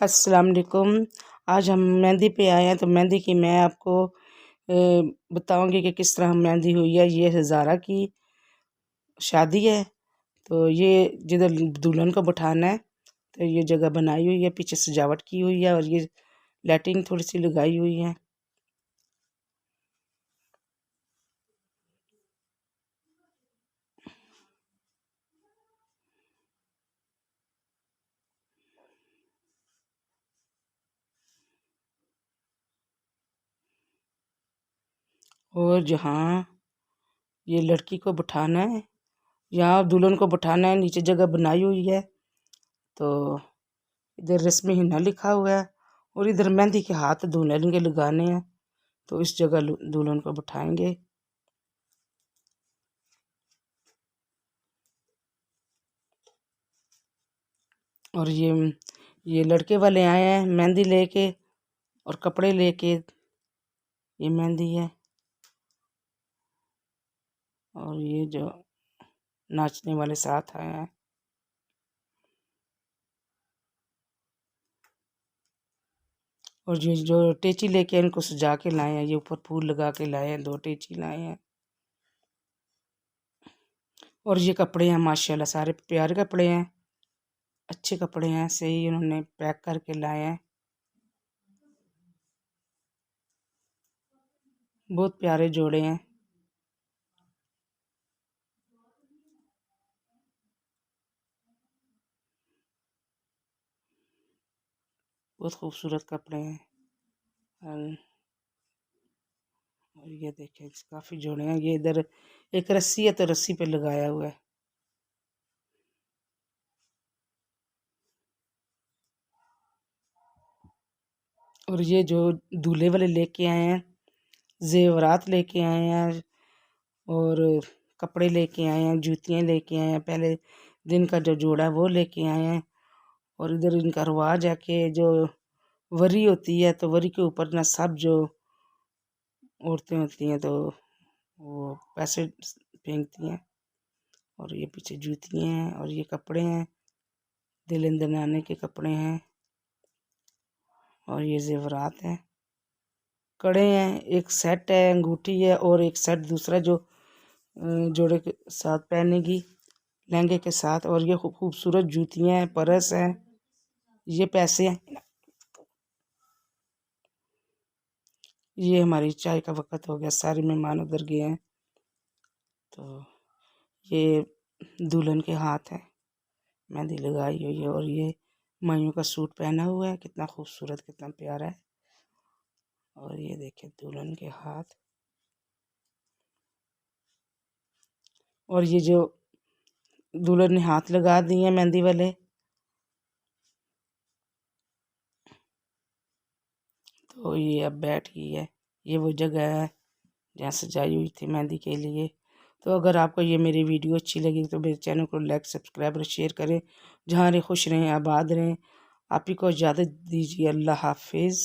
अस्सलाम वालेकुम। आज हम मेहंदी पे आए हैं तो मेहंदी की मैं आपको बताऊंगी कि किस तरह हम मेहंदी हुई है। ये हज़ारा की शादी है तो ये जिधर दुल्हन को बैठाना है तो ये जगह बनाई हुई है, पीछे सजावट की हुई है और ये लाइटिंग थोड़ी सी लगाई हुई है। और जहाँ ये लड़की को बैठाना है, यहाँ दुल्हन को बैठाना है, नीचे जगह बनाई हुई है। तो इधर रस्मी हिन्ना लिखा हुआ है और इधर मेहंदी के हाथ दुल्हन के लगाने हैं, तो इस जगह दुल्हन को बैठाएंगे। और ये लड़के वाले आए हैं मेहंदी लेके और कपड़े लेके। ये मेहंदी है और ये जो नाचने वाले साथ आए हैं। और ये जो टेची लेके इनको सजा के लाए हैं, ये ऊपर फूल लगा के लाए हैं, 2 टेची लाए हैं। और ये कपड़े हैं माशाल्लाह, सारे प्यारे कपड़े हैं, अच्छे कपड़े हैं, सही उन्होंने पैक करके लाए हैं। बहुत प्यारे जोड़े हैं। बहुत खूबसूरत कपड़े हैं। और ये देखें काफ़ी जोड़े हैं। ये इधर एक रस्सी है तो रस्सी पे लगाया हुआ है। और ये जो दूल्हे वाले लेके आए हैं, जेवरात लेके आए हैं और कपड़े लेके आए हैं, जूतियाँ लेके आए हैं, पहले दिन का जो जोड़ा है वो लेके आए हैं। और इधर इनका रिवाज है कि जो वरी होती है तो वरी के ऊपर ना सब जो औरतें होती हैं तो वो पैसे फेंकती हैं। और ये पीछे जूतियाँ हैं और ये कपड़े हैं, दुल्हन दलाने के कपड़े हैं। और ये जेवरात हैं, कड़े हैं, एक सेट है, अंगूठी है और एक सेट दूसरा जो जोड़े के साथ पहनेगी लहंगे के साथ। और ये खूबसूरत जूतियाँ हैं, पर्स हैं, ये पैसे हैं। ये हमारी चाय का वक्त हो गया, सारे मेहमान उधर गए हैं। तो ये दुल्हन के हाथ है, मेहंदी लगाई हुई है और ये मायूं का सूट पहना हुआ है, कितना खूबसूरत, कितना प्यारा है। और ये देखे दुल्हन के हाथ। और ये जो दुल्हन ने हाथ लगा दिए हैं मेहंदी वाले, तो ये अब बैठ गई है। ये वो जगह है जहाँ सजाई हुई थी मेहंदी के लिए। तो अगर आपको ये मेरी वीडियो अच्छी लगी तो मेरे चैनल को लाइक, सब्सक्राइब और शेयर करें। जहाँ रहें खुश रहें, आबाद रहें। आप ही को इजाज़त दीजिए। अल्लाह हाफिज़।